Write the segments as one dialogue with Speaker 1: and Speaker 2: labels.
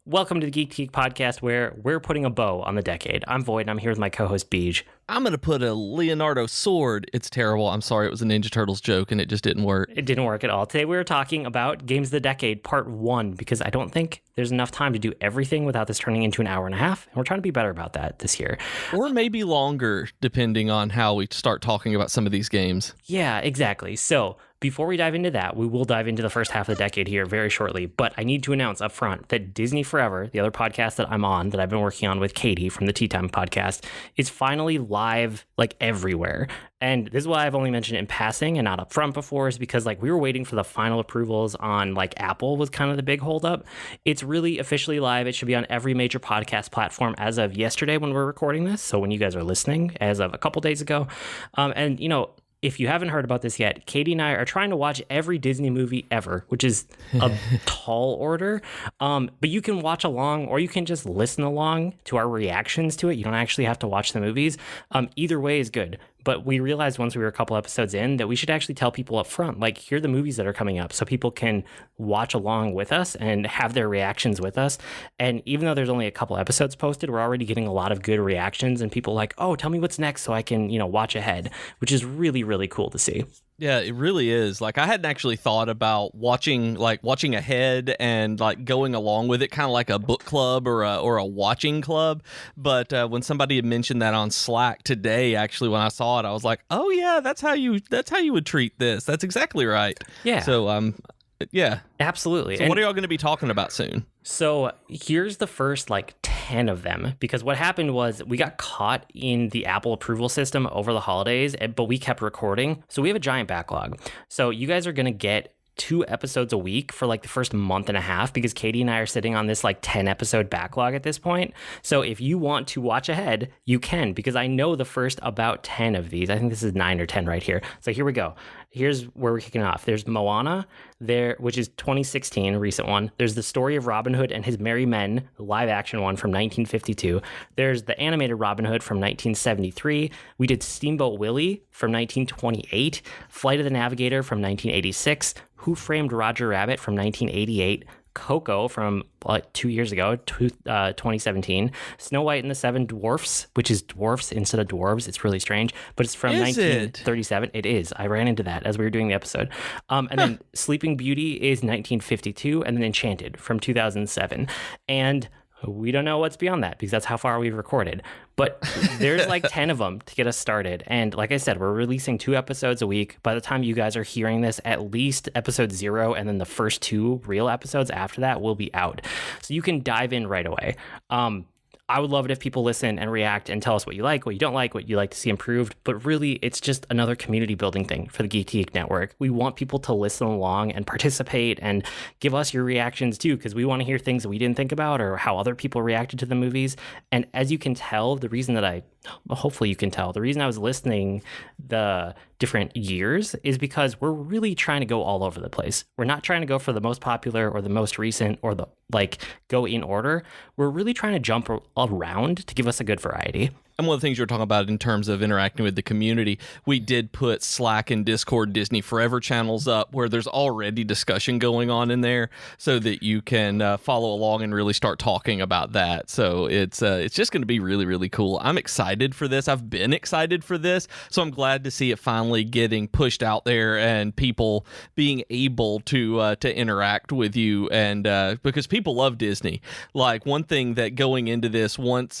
Speaker 1: Welcome to the Geek Geek Podcast, where we're putting a bow on the decade. I'm Void, and I'm here with my co-host, Beej.
Speaker 2: I'm going to put a Leonardo sword. It's terrible. I'm sorry. It was a Ninja Turtles joke, and it just didn't work.
Speaker 1: It didn't work at all. Today, we were talking about Games of the Decade, Part 1, because I don't think there's enough time to do everything without this turning into an hour and a half, and we're trying to be better about that this year.
Speaker 2: Or maybe longer, depending on how we start talking about some of these games.
Speaker 1: Yeah, exactly. So, before we dive into that, we will dive into the first half of the decade here very shortly, but I need to announce up front that Disney Forever, the other podcast that I'm on, that I've been working on with Katie from the Tea Time podcast, is finally live, like, everywhere. And this is why I've only mentioned it in passing and not up front before, is because, like, we were waiting for the final approvals on, like, Apple was kind of the big holdup. It's really officially live. It should be on every major podcast platform as of yesterday when we're recording this. So when you guys are listening, as of a couple days ago. And, you know, if you haven't heard about this yet, Katie and I are trying to watch every Disney movie ever, which is a tall order. But you can watch along, or you can just listen along to our reactions to it. You don't actually have to watch the movies. Either way is good. But we realized once we were a couple episodes in that we should actually tell people up front, like, here are the movies that are coming up, so people can watch along with us and have their reactions with us. And even though there's only a couple episodes posted, we're already getting a lot of good reactions and people like, oh, tell me what's next so I can, you know, watch ahead, which is really, really cool to see.
Speaker 2: Yeah, it really is. Like, I hadn't actually thought about watching ahead and, like, going along with it, kind of like a book club or a watching club. But when somebody had mentioned that on Slack today, actually, when I saw it, I was like, oh yeah, that's how you would treat this. That's exactly right.
Speaker 1: Yeah.
Speaker 2: So yeah,
Speaker 1: absolutely.
Speaker 2: So what are y'all going to be talking about soon?
Speaker 1: So here's the first, like, 10 of them, because what happened was we got caught in the Apple approval system over the holidays, but we kept recording. So we have a giant backlog. So you guys are going to get 2 episodes a week for, like, the first month and a half, because Katie and I are sitting on this, like, 10 episode backlog at this point. So if you want to watch ahead, you can, because I know the first about 10 of these. I think this is 9 or 10 right here. So here we go. Here's where we're kicking off. There's Moana, which is 2016, a recent one. There's The Story of Robin Hood and His Merry Men, the live action one from 1952. There's the animated Robin Hood from 1973. We did Steamboat Willie from 1928, Flight of the Navigator from 1986, Who Framed Roger Rabbit from 1988, Coco from, like, 2 years ago, 2017, Snow White and the Seven Dwarfs, which is dwarfs instead of dwarves. It's really strange, but it's from 1937. It is. I ran into that as we were doing the episode. And then Sleeping Beauty is 1952, and then Enchanted from 2007. And we don't know what's beyond that, because that's how far we've recorded. But there's like 10 of them to get us started. And like I said, we're releasing 2 episodes a week. By the time you guys are hearing this, at least episode 0 and then the first 2 real episodes after that will be out. So you can dive in right away. I would love it if people listen and react and tell us what you like, what you don't like, what you like to see improved. But really, it's just another community building thing for the Geek Geek Network. We want people to listen along and participate and give us your reactions too, because we want to hear things that we didn't think about or how other people reacted to the movies. And as you can tell, hopefully you can tell, the reason I was listening the different years is because we're really trying to go all over the place. We're not trying to go for the most popular or the most recent or go in order. We're really trying to jump around to give us a good variety.
Speaker 2: And one of the things you were talking about in terms of interacting with the community, we did put Slack and Discord Disney Forever channels up where there's already discussion going on in there so that you can follow along and really start talking about that. So it's just going to be really, really cool. I'm excited for this. I've been excited for this. So I'm glad to see it finally getting pushed out there and people being able to interact with you. And because people love Disney. Like, one thing that going into this, once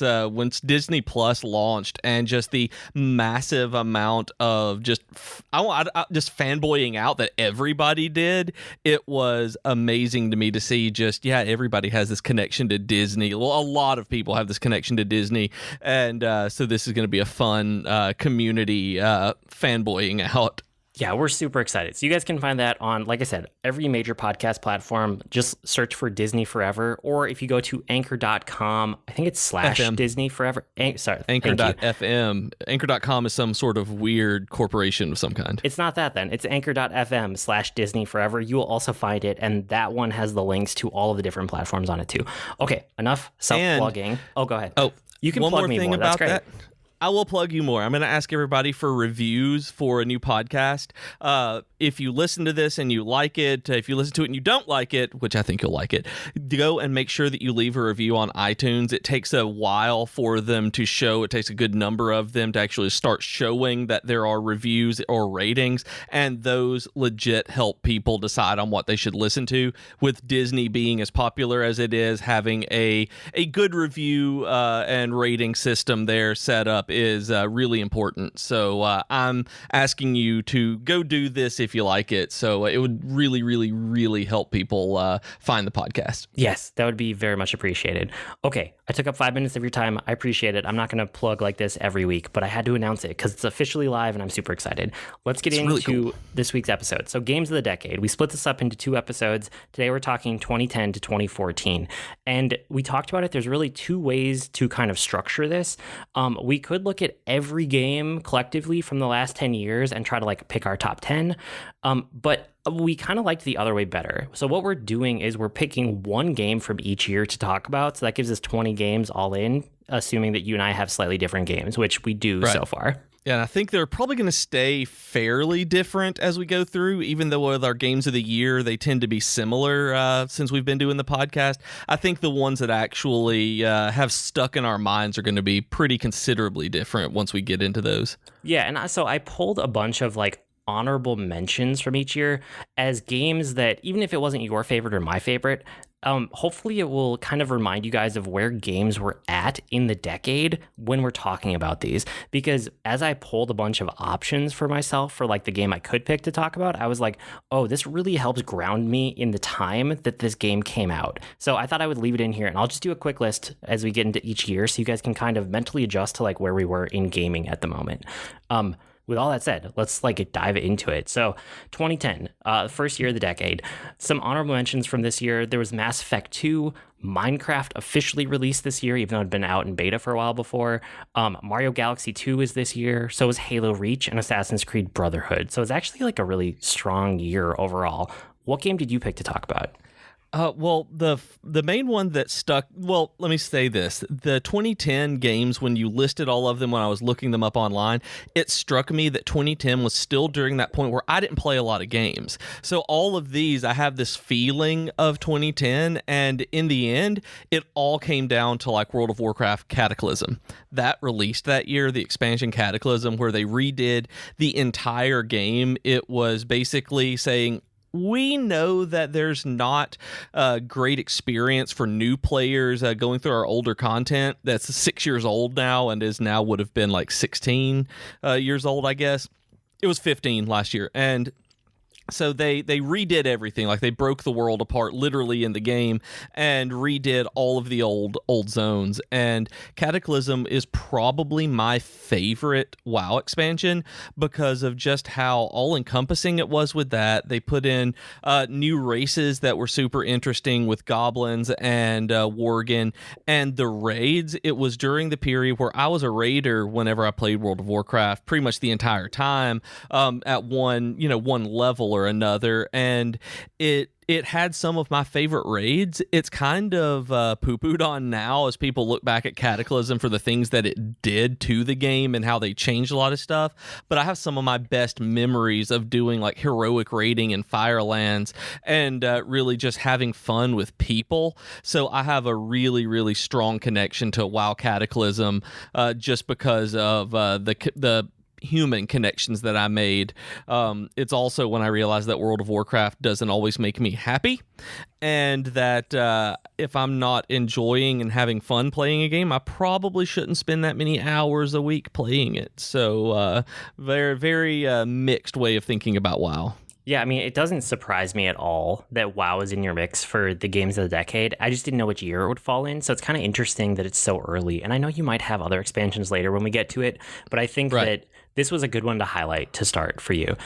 Speaker 2: Disney Plus launched and just the massive amount of just fanboying out that everybody did, it was amazing to me to see everybody has this connection to Disney. Well, a lot of people have this connection to Disney, and so this is going to be a fun community fanboying out.
Speaker 1: Yeah, we're super excited. So you guys can find that on, like I said, every major podcast platform. Just search for Disney Forever. Or if you go to anchor.com, I think it's / Disney Forever.
Speaker 2: Anchor.fm. Anchor.com is some sort of weird corporation of some kind.
Speaker 1: It's not that then. It's anchor.fm / Disney Forever. You will also find it. And that one has the links to all of the different platforms on it too. Okay, enough self-plugging. Go ahead.
Speaker 2: Oh,
Speaker 1: you can
Speaker 2: one
Speaker 1: plug
Speaker 2: more
Speaker 1: me
Speaker 2: thing
Speaker 1: more.
Speaker 2: About
Speaker 1: That's great.
Speaker 2: That. I will plug you more. I'm going to ask everybody for reviews for a new podcast. If you listen to this and you like it, if you listen to it and you don't like it, which I think you'll like it, go and make sure that you leave a review on iTunes. It takes a while for them to show. It takes a good number of them to actually start showing that there are reviews or ratings, and those legit help people decide on what they should listen to. With Disney being as popular as it is, having a good review and rating system there set up is really important. So I'm asking you to go do this if you like it. So it would really, really, really help people find the podcast.
Speaker 1: Yes, that would be very much appreciated. Okay, I took up 5 minutes of your time. I appreciate it. I'm not going to plug like this every week, but I had to announce it because it's officially live and I'm super excited. Let's get into really cool. This week's episode. So Games of the Decade. We split this up into 2 episodes. Today we're talking 2010 to 2014. And we talked about it. There's really 2 ways to kind of structure this. We could look at every game collectively from the last 10 years and try to like pick our top 10. But we kind of liked the other way better. So what we're doing is we're picking 1 game from each year to talk about. So that gives us 20 games all in, assuming that you and I have slightly different games, which we do so far.
Speaker 2: Yeah, and I think they're probably going to stay fairly different as we go through, even though with our games of the year, they tend to be similar since we've been doing the podcast. I think the ones that actually have stuck in our minds are going to be pretty considerably different once we get into those.
Speaker 1: Yeah, and so I pulled a bunch of like honorable mentions from each year as games that, even if it wasn't your favorite or my favorite, hopefully it will kind of remind you guys of where games were at in the decade when we're talking about these. Because as I pulled a bunch of options for myself for like the game I could pick to talk about, I was like, oh, this really helps ground me in the time that this game came out. So I thought I would leave it in here, and I'll just do a quick list as we get into each year so you guys can kind of mentally adjust to like where we were in gaming at the moment. With all that said, let's like dive into it. So 2010, first year of the decade. Some honorable mentions from this year. There was Mass Effect 2, Minecraft officially released this year, even though it had been out in beta for a while before. Mario Galaxy 2 is this year. So is Halo Reach and Assassin's Creed Brotherhood. So it's actually like a really strong year overall. What game did you pick to talk about?
Speaker 2: Well, the main one that stuck, well, let me say this. The 2010 games, when you listed all of them when I was looking them up online, it struck me that 2010 was still during that point where I didn't play a lot of games. So all of these, I have this feeling of 2010, and in the end, it all came down to like World of Warcraft Cataclysm. That released that year, the expansion Cataclysm, where they redid the entire game. It was basically saying, we know that there's not a great experience for new players going through our older content that's 6 years old now and is now would have been like 16 years old, I guess. It was 15 last year. And so they redid everything. Like they broke the world apart literally in the game and redid all of the old zones. And Cataclysm is probably my favorite WoW expansion because of just how all-encompassing it was with that. They put in new races that were super interesting with goblins and worgen. And the raids, it was during the period where I was a raider whenever I played World of Warcraft pretty much the entire time at one level or another, and it had some of my favorite raids. It's kind of poo-pooed on now as people look back at Cataclysm for the things that it did to the game and how they changed a lot of stuff, but I have some of my best memories of doing like heroic raiding in Firelands and really just having fun with people. So I have a really, really strong connection to WoW Cataclysm just because of the human connections that I made. It's also when I realized that World of Warcraft doesn't always make me happy, and that if I'm not enjoying and having fun playing a game, I probably shouldn't spend that many hours a week playing it. So very, very mixed way of thinking about WoW.
Speaker 1: Yeah, I mean, it doesn't surprise me at all that WoW is in your mix for the games of the decade. I just didn't know which year it would fall in, so it's kind of interesting that it's so early. And I know you might have other expansions later when we get to it, but I think that this was a good one to highlight to start for you.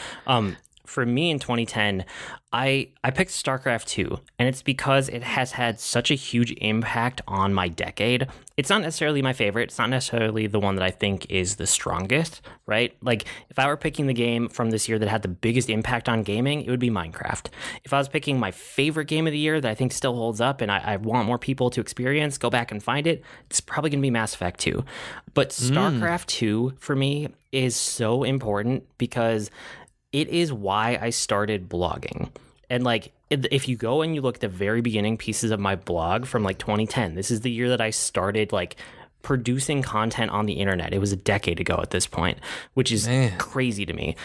Speaker 1: for me in 2010, I picked StarCraft 2, and it's because it has had such a huge impact on my decade. It's not necessarily my favorite. It's not necessarily the one that I think is the strongest, right? Like, if I were picking the game from this year that had the biggest impact on gaming, it would be Minecraft. If I was picking my favorite game of the year that I think still holds up and I want more people to experience, go back and find it, it's probably going to be Mass Effect 2. But StarCraft 2, for me, is so important because it is why I started blogging. And like, if you go and you look at the very beginning pieces of my blog from like 2010, this is the year that I started like producing content on the internet. It was a decade ago at this point, which is crazy to me.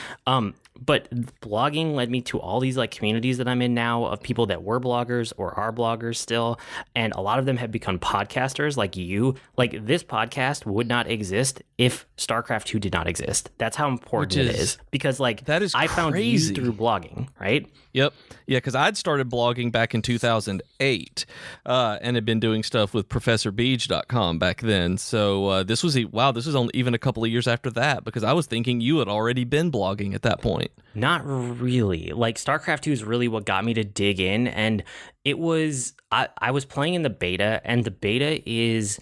Speaker 1: But blogging led me to all these like communities that I'm in now of people that were bloggers or are bloggers still. And a lot of them have become podcasters like you. Like, this podcast would not exist if StarCraft 2 did not exist. That's how important it is. Because like,
Speaker 2: that is
Speaker 1: I found you
Speaker 2: crazy.
Speaker 1: through blogging, right?
Speaker 2: Yep. Yeah, because I'd started blogging back in 2008 and had been doing stuff with ProfessorBeej.com back then. So this was only even a couple of years after that, because I was thinking you had already been blogging at that point.
Speaker 1: Not really. Like, StarCraft 2 is really what got me to dig in. And it was, I was playing in the beta, and the beta is,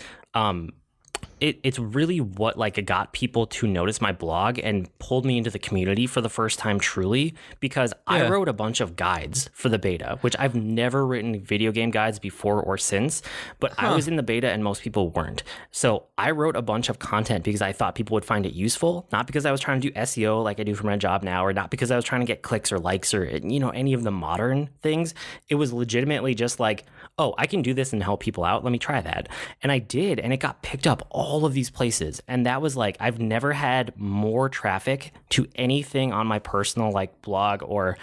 Speaker 1: it's really what like got people to notice my blog and pulled me into the community for the first time truly, because I wrote a bunch of guides for the beta, which I've never written video game guides before or since, but I was in the beta and most people weren't. So I wrote a bunch of content because I thought people would find it useful, not because I was trying to do SEO like I do for my job now, or not because I was trying to get clicks or likes or, you know, any of the modern things. It was legitimately just like, oh, I can do this and help people out. Let me try that. And I did, and it got picked up all of these places. And that was like, I've never had more traffic to anything on my personal like blog or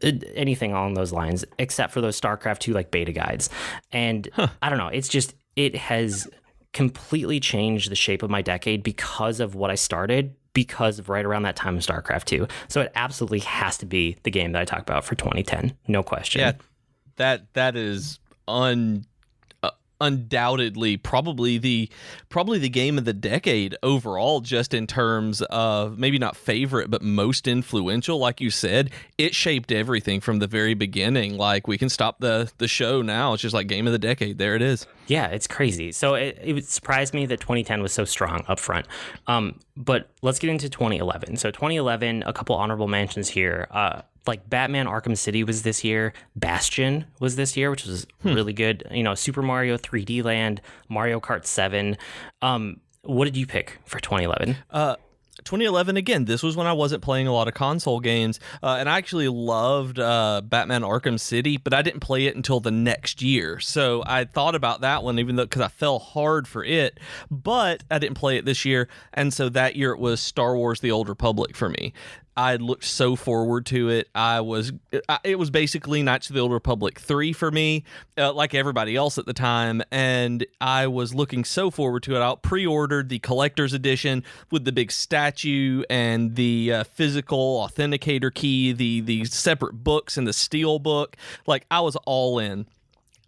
Speaker 1: anything along those lines, except for those StarCraft 2 like beta guides. And I don't know, it's just, it has completely changed the shape of my decade because of what I started, because of right around that time of StarCraft 2. So it absolutely has to be the game that I talk about for 2010. No question.
Speaker 2: Yeah, that is undoubtedly probably the game of the decade overall, just in terms of maybe not favorite but most influential. Like you said, it shaped everything from the very beginning. Like, we can stop the show now, it's just like game of the decade, there it is.
Speaker 1: Yeah, it's crazy. So it surprised me that 2010 was so strong up front. But let's get into 2011. So 2011, a couple honorable mentions here. Like, Batman Arkham City was this year. Bastion was this year, which was really good. You know, Super Mario 3D Land, Mario Kart 7. What did you pick for 2011?
Speaker 2: 2011, again, this was when I wasn't playing a lot of console games, and I actually loved Batman Arkham City, but I didn't play it until the next year. So I thought about that one, even though, because I fell hard for it, but I didn't play it this year, and so that year it was Star Wars: The Old Republic for me. I looked so forward to it. It was basically Knights of the Old Republic 3 for me, like everybody else at the time, and I was looking so forward to it. I pre-ordered the collector's edition with the big statue and the physical authenticator key, the separate books and the steel book. Like, I was all in.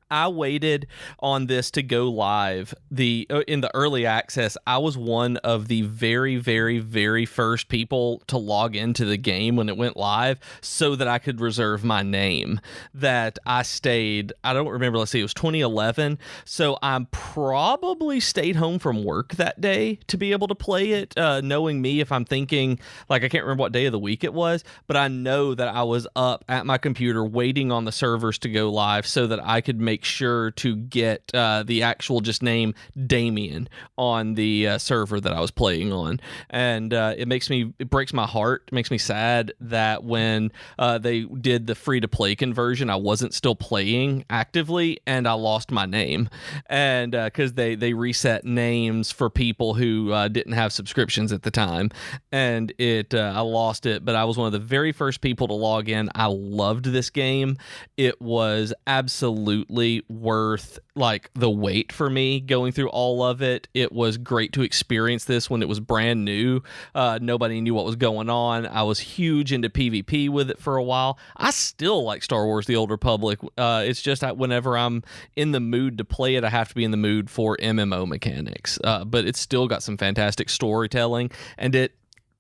Speaker 2: I waited on this to go live. In the early access, I was one of the very, very, very first people to log into the game when it went live, so that I could reserve my name. That I stayed, I don't remember, let's see, it was 2011, so I probably stayed home from work that day to be able to play it, knowing me, if I'm thinking, like, I can't remember what day of the week it was, but I know that I was up at my computer waiting on the servers to go live so that I could make sure to get the actual just name Damien on the server that I was playing on. And it breaks my heart. It makes me sad that when they did the free-to-play conversion, I wasn't still playing actively, and I lost my name. And because they reset names for people who didn't have subscriptions at the time, and I lost it. But I was one of the very first people to log in. I loved this game. It was absolutely worth like the wait for me going through all of it. It was great to experience this when it was brand new. Nobody knew what was going on. I was huge into PvP with it for a while. I still like Star Wars: The Old Republic. It's just that whenever I'm in the mood to play it, I have to be in the mood for MMO mechanics. But it's still got some fantastic storytelling, and it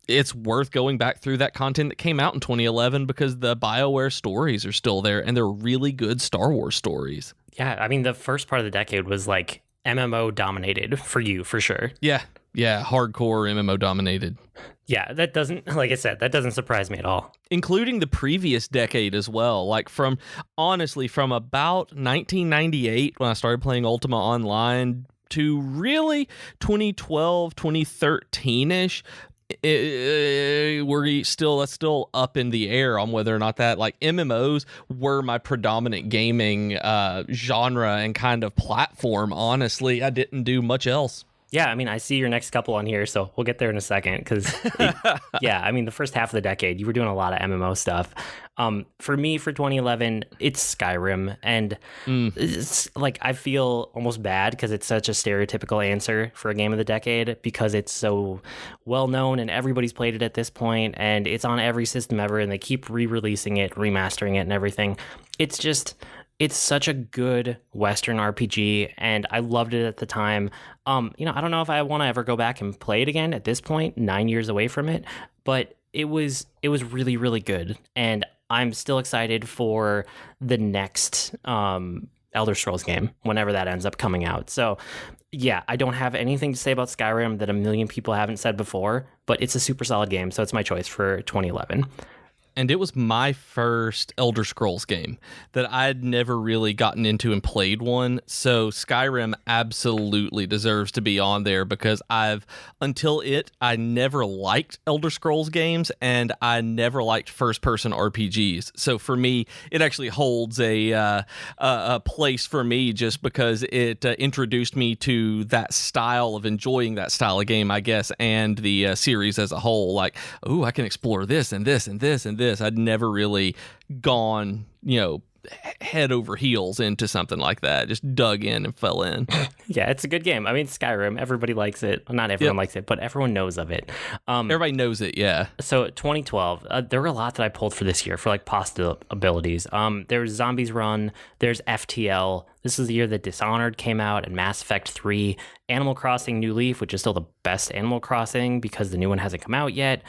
Speaker 2: it's worth going back through that content that came out in 2011 because the BioWare stories are still there, and they're really good Star Wars stories.
Speaker 1: Yeah, I mean, the first part of the decade was like MMO dominated for you, for sure.
Speaker 2: Yeah, hardcore MMO dominated.
Speaker 1: Yeah, that doesn't, like I said, that doesn't surprise me at all.
Speaker 2: Including the previous decade as well. Like from about 1998 when I started playing Ultima Online to really 2012, 2013-ish. That's still up in the air on whether or not that, like, MMOs were my predominant gaming genre and kind of platform. Honestly, I didn't do much else.
Speaker 1: Yeah, I mean, I see your next couple on here, so we'll get there in a second. Because, yeah, I mean, the first half of the decade, you were doing a lot of MMO stuff. For me, for 2011, it's Skyrim. And it's like, I feel almost bad because it's such a stereotypical answer for a game of the decade because it's so well known and everybody's played it at this point, and it's on every system ever, and they keep re-releasing it, remastering it, and everything. It's such a good Western RPG, and I loved it at the time. I don't know if I want to ever go back and play it again at this point, 9 years away from it, but it was really, really good, and I'm still excited for the next Elder Scrolls game, whenever that ends up coming out. So, yeah, I don't have anything to say about Skyrim that a million people haven't said before, but it's a super solid game, so it's my choice for 2011.
Speaker 2: And it was my first Elder Scrolls game that I'd never really gotten into and played one. So Skyrim absolutely deserves to be on there because I never liked Elder Scrolls games and I never liked first-person RPGs. So for me, it actually holds a place for me just because it introduced me to that style of enjoying that style of game, I guess, and the series as a whole. Like, ooh, I can explore this and this and this and this. I'd never really gone, head over heels into something like that. Just dug in and fell in.
Speaker 1: Yeah, it's a good game. I mean, Skyrim, everybody likes it. Not everyone likes it, but everyone knows of it.
Speaker 2: Everybody knows it, yeah.
Speaker 1: So 2012, there were a lot that I pulled for this year for like possibilities. There's Zombies Run, there's FTL. This is the year that Dishonored came out and Mass Effect 3, Animal Crossing New Leaf, which is still the best Animal Crossing because the new one hasn't come out yet,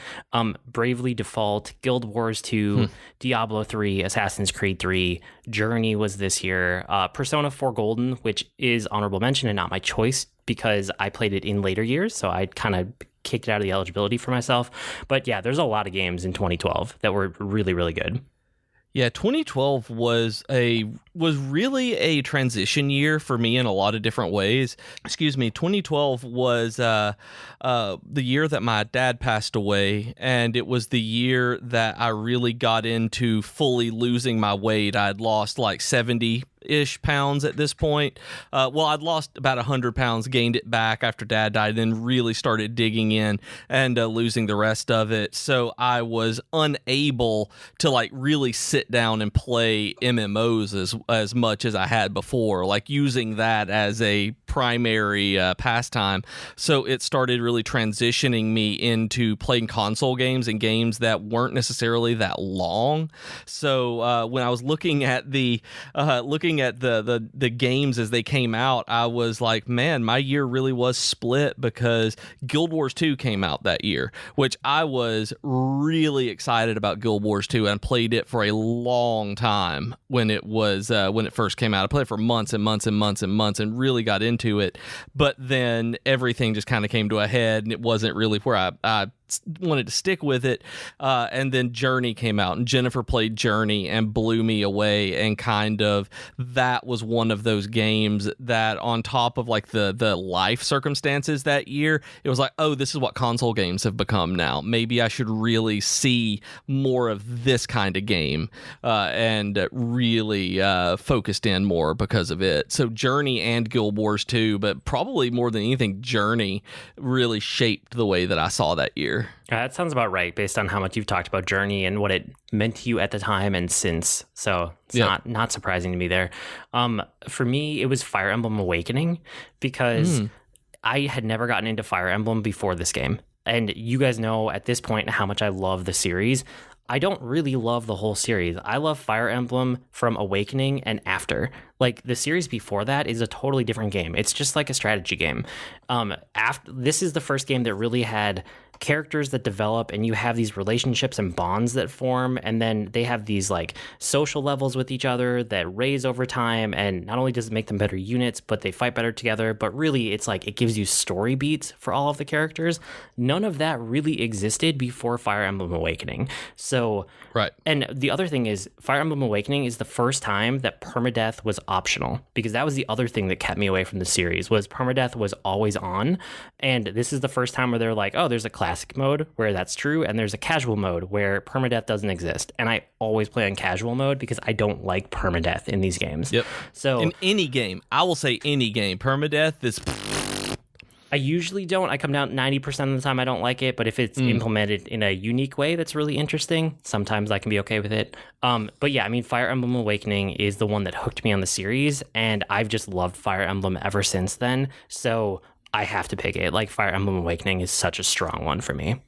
Speaker 1: Bravely Default, Guild Wars 2, Diablo 3, Assassin's Creed 3, Journey was this year, Persona 4 Golden, which is honorable mention and not my choice because I played it in later years, so I kind of kicked it out of the eligibility for myself. But yeah, there's a lot of games in 2012 that were really, really good.
Speaker 2: Yeah, 2012 was really a transition year for me in a lot of different ways. 2012 was the year that my dad passed away, and it was the year that I really got into fully losing my weight. I'd lost like 70-ish pounds at this point. I'd lost about 100 pounds, gained it back after Dad died, then really started digging in and losing the rest of it. So I was unable to like really sit down and play MMOs as much as I had before, like using that as a primary pastime. So it started really transitioning me into playing console games and games that weren't necessarily that long. So when I was looking at the games as they came out, I was like, man, my year really was split because Guild Wars 2 came out that year, which I was really excited about. Guild Wars 2 and played it for a long time when it first came out. I played it for months and months and months and months and really got into it. But then everything just kind of came to a head and it wasn't really where I wanted to stick with it. And then Journey came out and Jennifer played Journey and blew me away, and kind of that was one of those games that on top of like the life circumstances that year, it was like, oh, this is what console games have become now. Maybe I should really see more of this kind of game and really focused in more because of it. So Journey and Guild Wars 2, but probably more than anything, Journey really shaped the way that I saw that year.
Speaker 1: That sounds about right based on how much you've talked about Journey and what it meant to you at the time and since. So it's not surprising to me there. For me, it was Fire Emblem Awakening because I had never gotten into Fire Emblem before this game. And you guys know at this point how much I love the series. I don't really love the whole series. I love Fire Emblem from Awakening and after. Like the series before that is a totally different game. It's just like a strategy game. After this is the first game that really had characters that develop, and you have these relationships and bonds that form, and then they have these like social levels with each other that raise over time, and not only does it make them better units, but they fight better together. But really, it's like it gives you story beats for all of the characters. None of that really existed before Fire Emblem Awakening. So
Speaker 2: Right.
Speaker 1: and the other thing is, Fire Emblem Awakening is the first time that permadeath was optional, because that was the other thing that kept me away from the series, was permadeath was always on. And this is the first time where they're like, oh, there's a classic mode where that's true, and there's a casual mode where permadeath doesn't exist. And I always play on casual mode because I don't like permadeath in these games.
Speaker 2: Yep.
Speaker 1: So
Speaker 2: in any game, I will say any game, permadeath is...
Speaker 1: I usually don't. I come down 90% of the time I don't like it, but if it's implemented in a unique way that's really interesting, sometimes I can be okay with it. But yeah, I mean, Fire Emblem Awakening is the one that hooked me on the series, and I've just loved Fire Emblem ever since then. So I have to pick it. Like, Fire Emblem Awakening is such a strong one for me.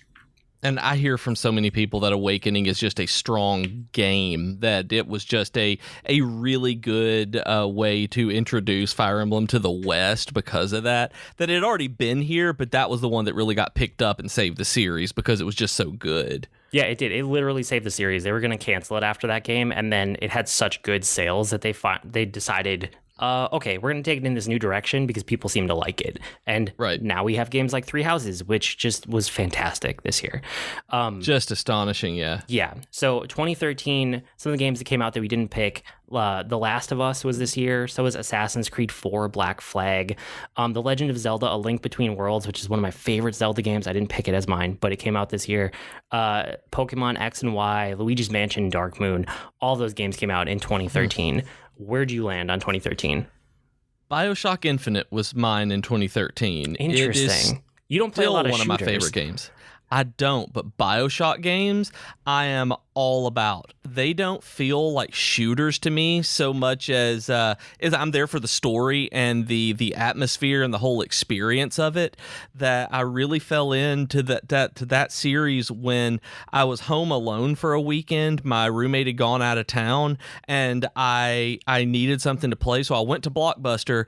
Speaker 2: And I hear from so many people that Awakening is just a strong game, that it was just a really good way to introduce Fire Emblem to the West because of that it had already been here, but that was the one that really got picked up and saved the series because it was just so good.
Speaker 1: Yeah, it did. It literally saved the series. They were going to cancel it after that game, and then it had such good sales that they decided, okay, we're going to take it in this new direction because people seem to like it. And now we have games like Three Houses, which just was fantastic this year.
Speaker 2: Just astonishing, yeah.
Speaker 1: Yeah. So 2013, some of the games that came out that we didn't pick, The Last of Us was this year. So was Assassin's Creed 4, Black Flag. The Legend of Zelda, A Link Between Worlds, which is one of my favorite Zelda games. I didn't pick it as mine, but it came out this year. Pokemon X and Y, Luigi's Mansion, Dark Moon. All those games came out in 2013. Where'd you land on 2013?
Speaker 2: BioShock Infinite was mine in 2013.
Speaker 1: Interesting. You don't play a lot of shooters.
Speaker 2: One of my favorite games. I don't, but BioShock games, I am all about. They don't feel like shooters to me so much as I'm there for the story and the atmosphere and the whole experience of it, that I really fell into that series when I was home alone for a weekend. My roommate had gone out of town, and I needed something to play, so I went to Blockbuster,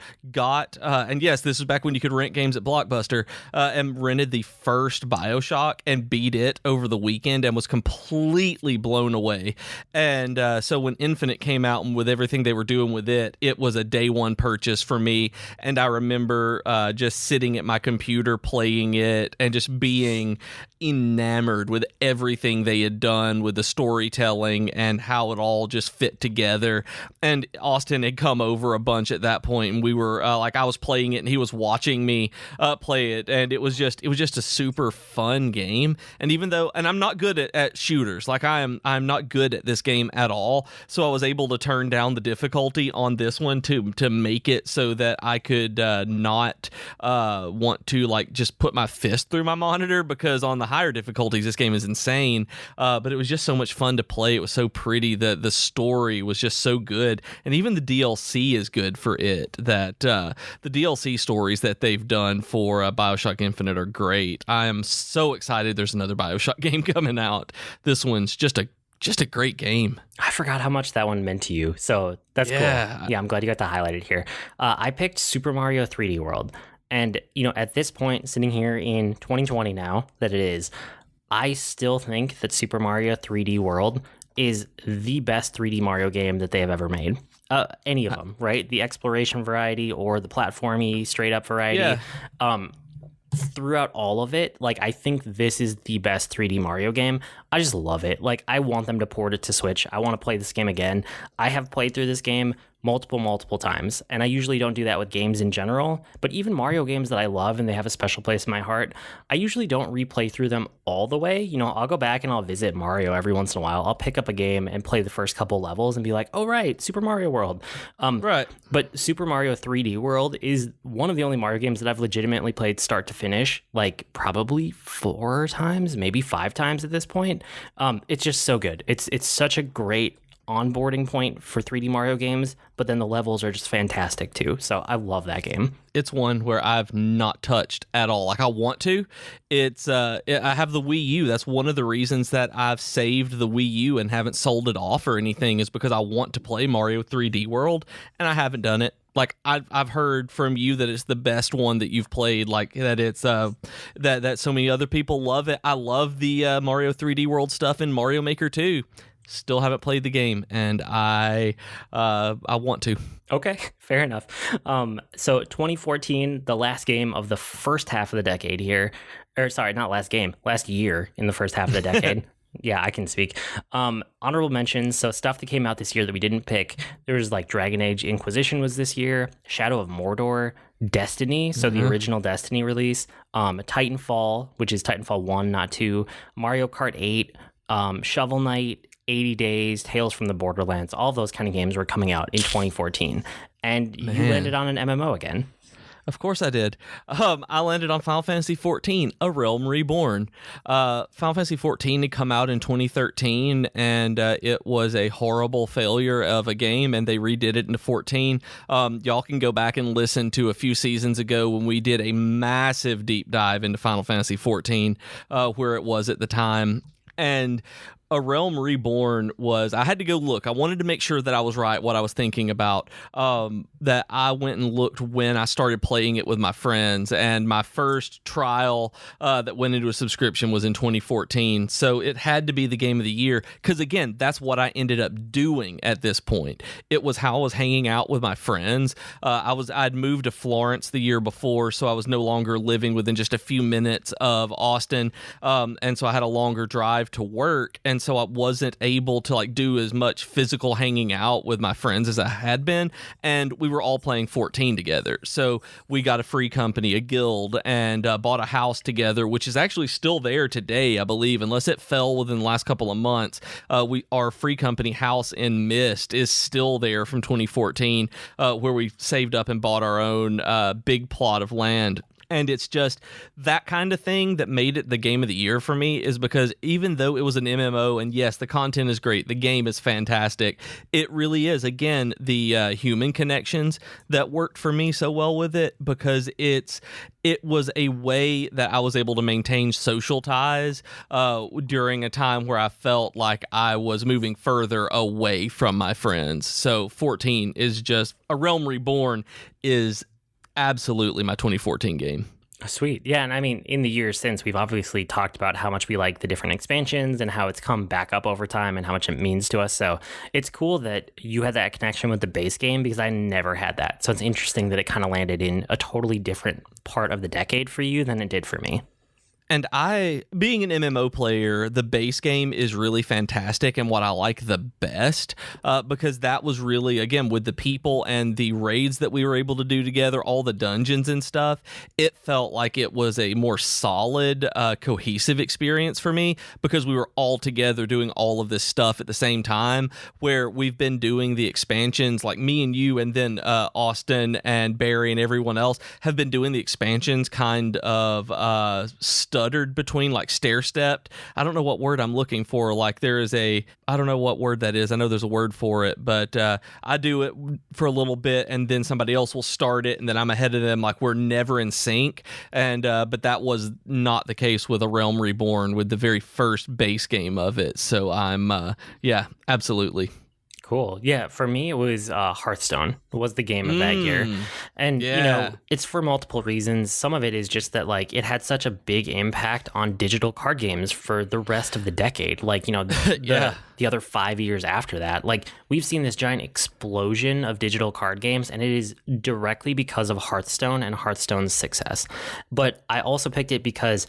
Speaker 2: and yes, this was back when you could rent games at Blockbuster, and rented the first BioShock and beat it over the weekend and was completely blown away. And so when Infinite came out and with everything they were doing with it, it was a day one purchase for me. And I remember just sitting at my computer playing it and just being enamored with everything they had done with the storytelling and how it all just fit together. And Austin had come over a bunch at that point, and we were I was playing it and he was watching me play it, and it was just a super fun game. And even though, and I'm not good at shooters, like I'm not good at this game at all, so I was able to turn down the difficulty on this one to make it so that I could not want to like just put my fist through my monitor, because on the higher difficulties this game is insane. But it was just so much fun to play. It was so pretty. The story was just so good, and even the DLC is good for it. That the DLC stories that they've done for BioShock Infinite are great. I am so excited there's another BioShock game coming out. This one's just a great game.
Speaker 1: I forgot how much that one meant to you, so that's cool. Yeah, I'm glad you got to highlight it here. I picked Super Mario 3D World. And, at this point, sitting here in 2020 now that it is, I still think that Super Mario 3D World is the best 3D Mario game that they have ever made. Any of them, right? The exploration variety or the platformy straight up variety. Yeah. Throughout all of it, I think this is the best 3D Mario game. I just love it. I want them to port it to Switch. I want to play this game again. I have played through this game multiple times, and I usually don't do that with games in general, but even Mario games that I love and they have a special place in my heart, I usually don't replay through them all the way. I'll go back and I'll visit Mario every once in a while. I'll pick up a game and play the first couple levels and be like, oh right, Super Mario World.
Speaker 2: Right.
Speaker 1: But Super Mario 3D World is one of the only Mario games that I've legitimately played start to finish, probably 4 times, maybe 5 times at this point. It's just so good. It's such a great onboarding point for 3D Mario games, but then the levels are just fantastic too. So I love that game.
Speaker 2: It's one where I've not touched at all. Like, I want to. I have the Wii U. That's one of the reasons that I've saved the Wii U and haven't sold it off or anything, is because I want to play Mario 3D World, and I haven't done it. Like, I've heard from you that it's the best one that you've played, like that it's that so many other people love it. I love the Mario 3D World stuff in Mario Maker 2. Still haven't played the game, and I want to.
Speaker 1: Okay, fair enough. So 2014, the last game of the first half of the decade here, or sorry, not last game, last year in the first half of the decade. Yeah, I can speak. Honorable mentions. So stuff that came out this year that we didn't pick. There was like Dragon Age Inquisition was this year, Shadow of Mordor, Destiny, so the original Destiny release, Titanfall, which is Titanfall 1, not 2, Mario Kart 8, Shovel Knight, 80 Days, Tales from the Borderlands. All of those kind of games were coming out in 2014. And you landed on an MMO again.
Speaker 2: Of course I did. I landed on Final Fantasy XIV, A Realm Reborn. Final Fantasy XIV had come out in 2013, and it was a horrible failure of a game, and they redid it into 14. Y'all can go back and listen to a few seasons ago when we did a massive deep dive into Final Fantasy XIV, where it was at the time. And A Realm Reborn was, I had to go look. I wanted to make sure that I was right, what I was thinking about, that I went and looked when I started playing it with my friends, and my first trial that went into a subscription was in 2014, so it had to be the game of the year, because again, that's what I ended up doing at this point. It was how I was hanging out with my friends. I'd moved to Florence the year before, so I was no longer living within just a few minutes of Austin, and so I had a longer drive to work, and so I wasn't able to like do as much physical hanging out with my friends as I had been, and we were all playing 14 together. So we got a free company, a guild, and bought a house together, which is actually still there today, I believe, unless it fell within the last couple of months. Our free company house in Mist is still there from 2014, where we saved up and bought our own big plot of land. And it's just that kind of thing that made it the game of the year for me, is because even though it was an MMO, and yes, the content is great, the game is fantastic, it really is, again, the human connections that worked for me so well with it, because it was a way that I was able to maintain social ties during a time where I felt like I was moving further away from my friends. So 14 is just, A Realm Reborn is absolutely my 2014 game.
Speaker 1: Sweet. Yeah, and I mean, in the years since, we've obviously talked about how much we like the different expansions and how it's come back up over time and how much it means to us. So it's cool that you had that connection with the base game, because I never had that. So it's interesting that it kind of landed in a totally different part of the decade for you than it did for me.
Speaker 2: And being an MMO player, the base game is really fantastic and what I like the best, because that was really, again, with the people and the raids that we were able to do together, all the dungeons and stuff, it felt like it was a more solid, cohesive experience for me, because we were all together doing all of this stuff at the same time, where we've been doing the expansions, like me and you, and then Austin and Barry and everyone else have been doing the expansions kind of stuttered between, like stair-stepped. I don't know what word I'm looking for. Like I don't know what word that is. I know there's a word for it, but I do it for a little bit, and then somebody else will start it, and then I'm ahead of them. Like, we're never in sync. And but that was not the case with A Realm Reborn, with the very first base game of it. So I'm yeah, absolutely.
Speaker 1: Cool. Yeah, for me, it was Hearthstone was the game of that year. And, you know, it's for multiple reasons. Some of it is just that, like, it had such a big impact on digital card games for the rest of the decade. Like, you know, the other 5 years after that. Like, we've seen this giant explosion of digital card games, and it is directly because of Hearthstone and Hearthstone's success. But I also picked it because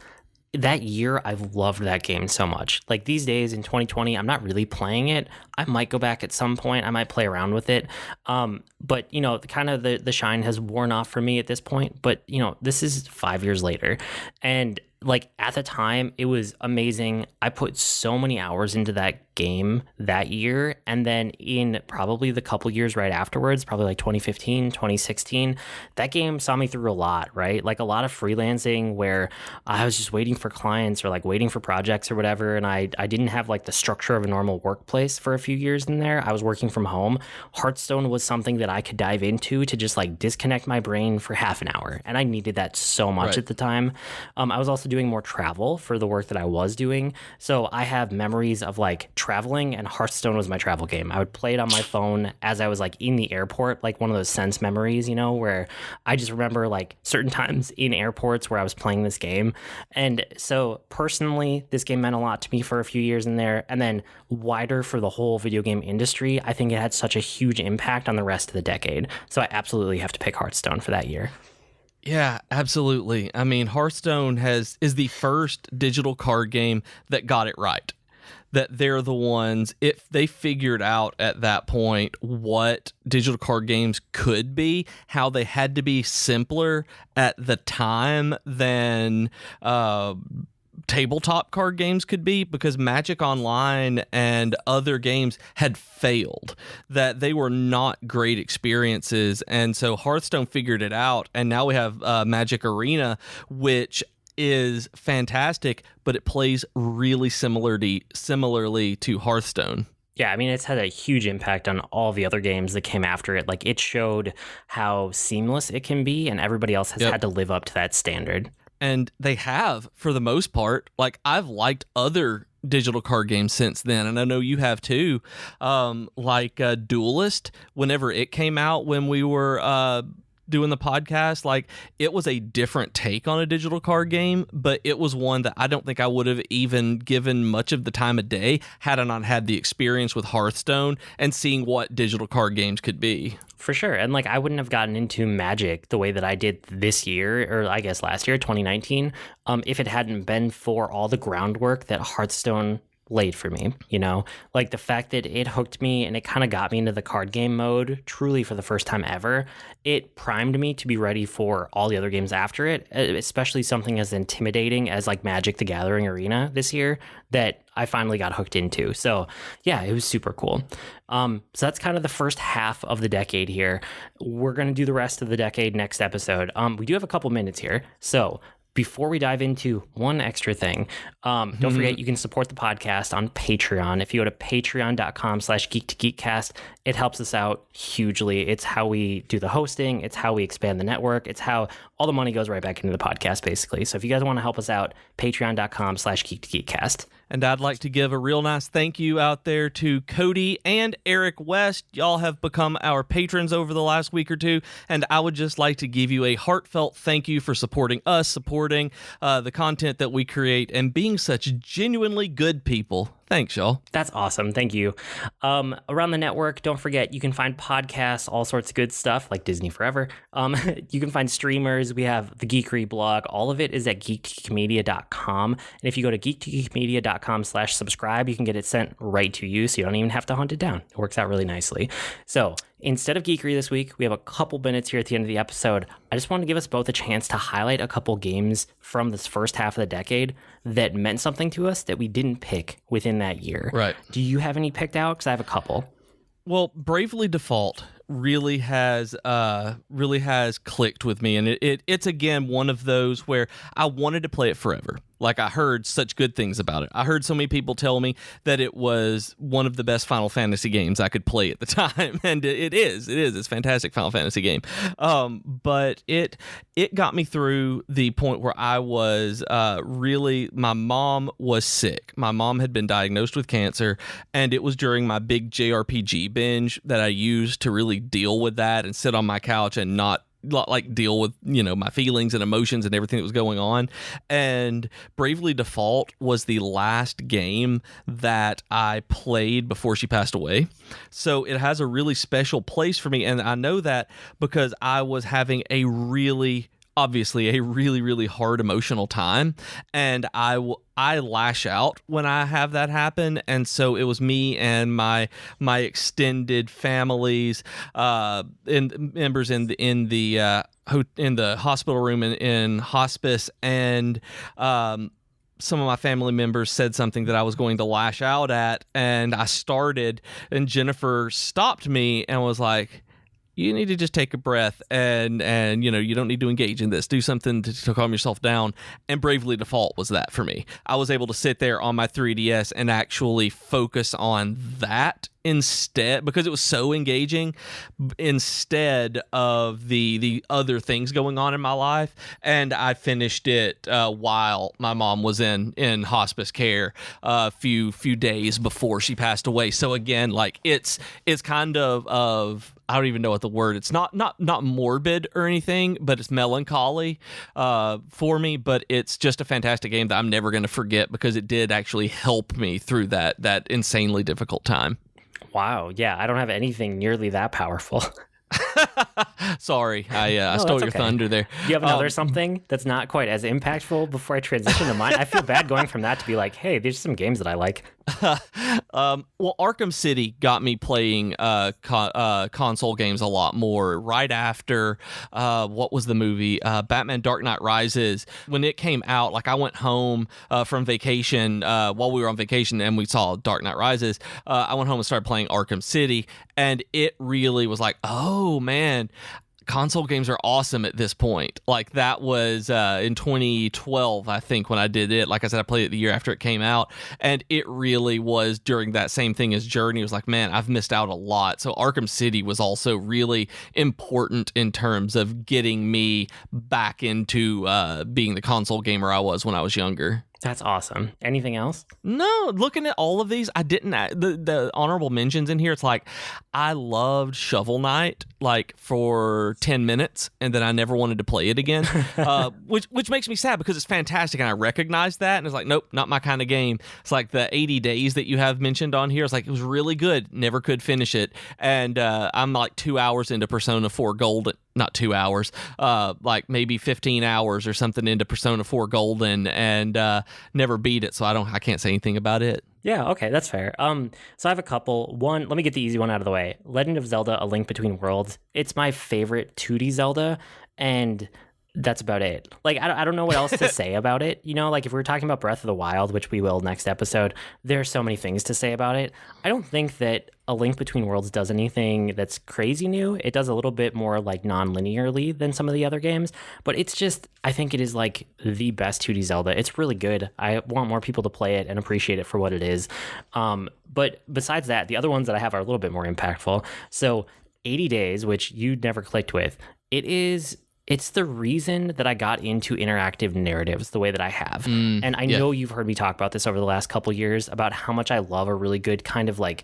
Speaker 1: that year, I've loved that game so much. Like, these days in 2020, I'm not really playing it. I might go back at some point. I might play around with it. But, you know, kind of the shine has worn off for me at this point. But, you know, this is 5 years later. And, like, at the time, it was amazing. I put so many hours into that game that year. And then in probably the couple years right afterwards, probably like 2015, 2016, that game saw me through a lot, right? Like a lot of freelancing where I was just waiting for clients or like waiting for projects or whatever. And I didn't have like the structure of a normal workplace for a few years in there. I was working from home. Hearthstone was something that I could dive into to just like disconnect my brain for half an hour. And I needed that so much at the time. I was also doing more travel for the work that I was doing. So I have memories of like traveling, and Hearthstone was my travel game. I would play it on my phone as I was like in the airport, like one of those sense memories, you know, where I just remember like certain times in airports where I was playing this game. And so personally, this game meant a lot to me for a few years in there. And then wider for the whole video game industry, I think it had such a huge impact on the rest of the decade. So I absolutely have to pick Hearthstone for that year.
Speaker 2: Yeah, absolutely. I mean, Hearthstone is the first digital card game that got it right. That they're the ones, if they figured out at that point what digital card games could be, how they had to be simpler at the time than tabletop card games could be, because Magic Online and other games had failed, that they were not great experiences. And so Hearthstone figured it out, and now we have Magic Arena, which is fantastic, but it plays really similarly to Hearthstone.
Speaker 1: Yeah, I mean, it's had a huge impact on all the other games that came after it. Like, it showed how seamless it can be, and everybody else has had to live up to that standard.
Speaker 2: And they have, for the most part. Like, I've liked other digital card games since then, and I know you have too. Like Duelist, whenever it came out, when we were doing the podcast, like, it was a different take on a digital card game, but it was one that I don't think I would have even given much of the time of day had I not had the experience with Hearthstone and seeing what digital card games could be.
Speaker 1: For sure. And like, I wouldn't have gotten into Magic the way that I did this year, or I guess last year, 2019, if it hadn't been for all the groundwork that Hearthstone laid for me, you know, like the fact that it hooked me and it kind of got me into the card game mode truly for the first time ever. It primed me to be ready for all the other games after it, especially something as intimidating as like Magic the Gathering Arena this year that I finally got hooked into. So yeah, it was super cool. So that's kind of the first half of the decade here. We're going to do the rest of the decade next episode. We do have a couple minutes here. So before we dive into one extra thing, don't forget you can support the podcast on Patreon. If you go to patreon.com/geek2geekcast, it helps us out hugely. It's how we do the hosting. It's how we expand the network. It's how all the money goes right back into the podcast, basically. So if you guys want to help us out, patreon.com/geek2geekcast.
Speaker 2: And I'd like to give a real nice thank you out there to Cody and Eric West. Y'all have become our patrons over the last week or two, and I would just like to give you a heartfelt thank you for supporting us, supporting the content that we create, and being such genuinely good people. Thanks, y'all.
Speaker 1: That's awesome. Thank you. Around the network, don't forget, you can find podcasts, all sorts of good stuff like Disney Forever. You can find streamers. We have the Geekery blog. All of it is at geektogeekmedia.com. And if you go to geektogeekmedia.com/subscribe, you can get it sent right to you, so you don't even have to hunt it down. It works out really nicely. So instead of Geekery this week, we have a couple minutes here at the end of the episode. I just want to give us both a chance to highlight a couple games from this first half of the decade that meant something to us that we didn't pick within that year.
Speaker 2: Right.
Speaker 1: Do you have any picked out? Because I have a couple.
Speaker 2: Well, Bravely Default really has clicked with me, and it's again one of those where I wanted to play it forever. Like, I heard such good things about it. I heard so many people tell me that it was one of the best Final Fantasy games I could play at the time, and it is. It's a fantastic Final Fantasy game. But it got me through the point where I was my mom was sick. My mom had been diagnosed with cancer, and it was during my big JRPG binge that I used to really deal with that and sit on my couch and not like deal with, you know, my feelings and emotions and everything that was going on. And Bravely Default was the last game that I played before she passed away. So it has a really special place for me. And I know that because I was having obviously a really hard emotional time, and I lash out when I have that happen. And so it was me and my extended families and members in the hospital room in hospice, and some of my family members said something that I was going to lash out at, and I started, and Jennifer stopped me and was like, you need to just take a breath and you don't need to engage in this. Do something to calm yourself down. And Bravely Default was that for me. I was able to sit there on my 3DS and actually focus on that instead, because it was so engaging, instead of the other things going on in my life. And I finished it while my mom was in hospice care a few days before she passed away. So again, like it's kind of I don't even know what the word. It's not morbid or anything, but it's melancholy for me. But it's just a fantastic game that I'm never going to forget, because it did actually help me through that insanely difficult time.
Speaker 1: Wow. Yeah, I don't have anything nearly that powerful.
Speaker 2: Sorry, I stole your thunder there.
Speaker 1: Do you have another something that's not quite as impactful before I transition to mine? I feel bad going from that to be like, hey, there's some games that I like.
Speaker 2: Well, Arkham City got me playing console games a lot more right after what was the movie Batman Dark Knight Rises. When it came out, like I went home from vacation while we were on vacation and we saw Dark Knight Rises. I went home and started playing Arkham City, and it really was like, oh man, console games are awesome at this point. Like that was in 2012, I think, when I did it. Like I said, I played it the year after it came out, and it really was during that same thing as Journey. It was like, man, I've missed out a lot. So Arkham City was also really important in terms of getting me back into being the console gamer I was when I was younger.
Speaker 1: That's awesome. Anything else?
Speaker 2: No, looking at all of these, I didn't. The honorable mentions in here, it's like I loved Shovel Knight like for 10 minutes, and then I never wanted to play it again, which makes me sad because it's fantastic, and I recognize that, and it's like, nope, not my kind of game. It's like the 80 days that you have mentioned on here. It's like, it was really good, never could finish it, and I'm like 2 hours into Persona 4 Golden. Not 2 hours, like maybe 15 hours or something into Persona 4 Golden, and never beat it, so I can't say anything about it.
Speaker 1: Yeah, okay, that's fair. So I have a couple. One, let me get the easy one out of the way. Legend of Zelda: A Link Between Worlds. It's my favorite 2D Zelda, and that's about it. Like, I don't know what else to say about it. You know, like if we were talking about Breath of the Wild, which we will next episode, there's so many things to say about it. I don't think that A Link Between Worlds does anything that's crazy new. It does a little bit more like non-linearly than some of the other games, but it's just, I think it is like the best 2D Zelda. It's really good. I want more people to play it and appreciate it for what it is. But besides that, the other ones that I have are a little bit more impactful. So 80 Days, which you never clicked with, it's the reason that I got into interactive narratives the way that I have. And I know you've heard me talk about this over the last couple years about how much I love a really good kind of like,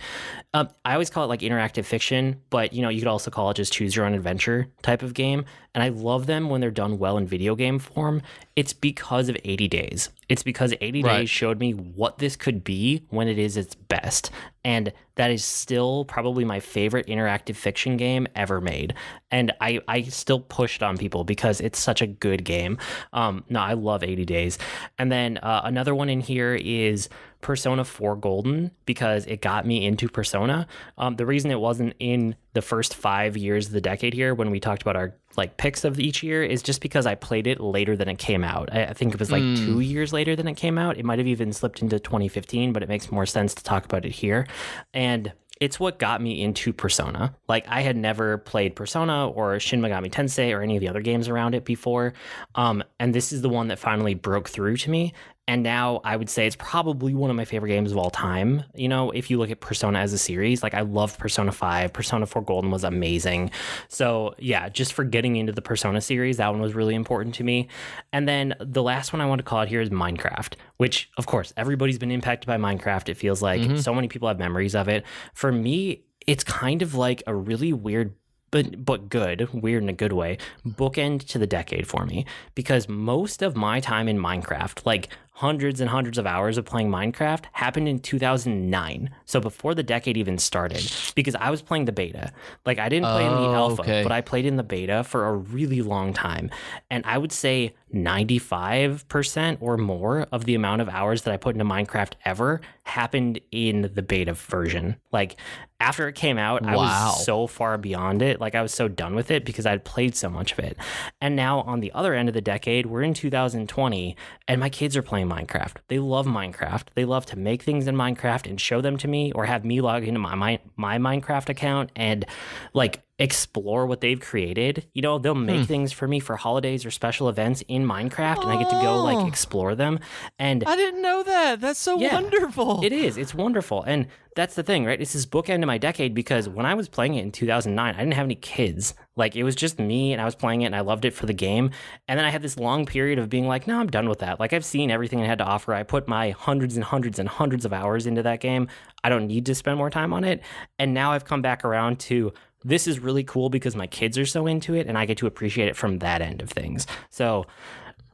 Speaker 1: I always call it like interactive fiction, but you know, you could also call it just choose your own adventure type of game. And I love them when they're done well in video game form. It's because of 80 Days. It's because 80 Days showed me what this could be when it is its best. And that is still probably my favorite interactive fiction game ever made. And I still push it on people because it's such a good game. No, I love 80 Days. And then another one in here is Persona 4 Golden, because it got me into Persona. The reason it wasn't in the first 5 years of the decade here when we talked about our like picks of each year is just because I played it later than it came out. I think it was like 2 years later than it came out. It might have even slipped into 2015, but it makes more sense to talk about it here. And it's what got me into Persona. Like, I had never played Persona or Shin Megami Tensei or any of the other games around it before. And this is the one that finally broke through to me. And now I would say it's probably one of my favorite games of all time. You know, if you look at Persona as a series, like I loved Persona 5. Persona 4 Golden was amazing. So yeah, just for getting into the Persona series, that one was really important to me. And then the last one I want to call out here is Minecraft, which of course everybody's been impacted by Minecraft. It feels like so many people have memories of it. For me, it's kind of like a really weird but good, weird in a good way, bookend to the decade for me, because most of my time in Minecraft, like hundreds and hundreds of hours of playing Minecraft, happened in 2009. So before the decade even started, because I was playing the beta. Like, I didn't play in the alpha, but I played in the beta for a really long time. And I would say 95% or more of the amount of hours that I put into Minecraft ever happened in the beta version. Like, after it came out, I was so far beyond it. Like, I was so done with it because I'd played so much of it. And now on the other end of the decade, we're in 2020, and my kids are playing Minecraft. They love Minecraft. They love to make things in Minecraft and show them to me, or have me log into my Minecraft account and like explore what they've created. You know, they'll make things for me for holidays or special events in Minecraft, and I get to go like explore them. And
Speaker 2: I didn't know that. That's so wonderful.
Speaker 1: It is. It's wonderful. And that's the thing, right? It's this bookend of my decade, because when I was playing it in 2009, I didn't have any kids. Like, it was just me, and I was playing it, and I loved it for the game. And then I had this long period of being like, no, I'm done with that. Like, I've seen everything it had to offer. I put my hundreds and hundreds and hundreds of hours into that game. I don't need to spend more time on it. And now I've come back around to, this is really cool because my kids are so into it, and I get to appreciate it from that end of things. So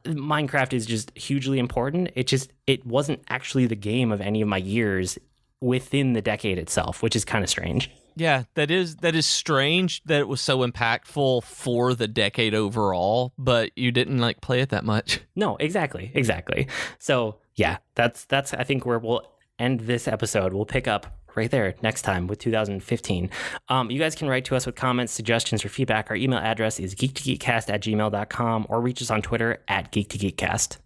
Speaker 1: Minecraft is just hugely important. It wasn't actually the game of any of my years within the decade itself, which is kind of strange.
Speaker 2: Yeah, that is strange that it was so impactful for the decade overall, but you didn't like play it that much.
Speaker 1: No, exactly. So yeah, that's I think where we'll end this episode. We'll pick up right there next time with 2015. You guys can write to us with comments, suggestions, or feedback. Our email address is geek2geekcast@gmail.com, or reach us on Twitter @geek2geekcast.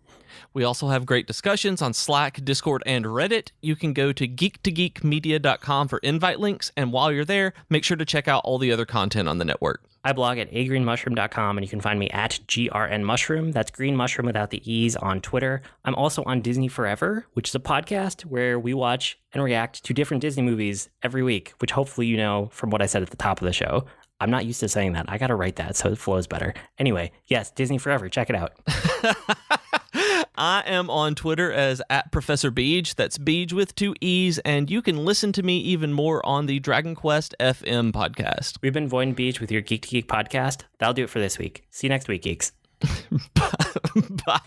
Speaker 2: We also have great discussions on Slack, Discord, and Reddit. You can go to geek2geekmedia.com for invite links, and while you're there, make sure to check out all the other content on the network.
Speaker 1: I blog at agreenmushroom.com, and you can find me at grnmushroom. That's green mushroom without the E's on Twitter. I'm also on Disney Forever, which is a podcast where we watch and react to different Disney movies every week, which hopefully you know from what I said at the top of the show. I'm not used to saying that. I got to write that so it flows better. Anyway, yes, Disney Forever. Check it out.
Speaker 2: I am on Twitter as @ProfessorBeej. That's Beej with 2 E's, and you can listen to me even more on the Dragon Quest FM podcast.
Speaker 1: We've been Void and Beej with your Geek to Geek podcast. That'll do it for this week. See you next week, geeks.
Speaker 2: Bye.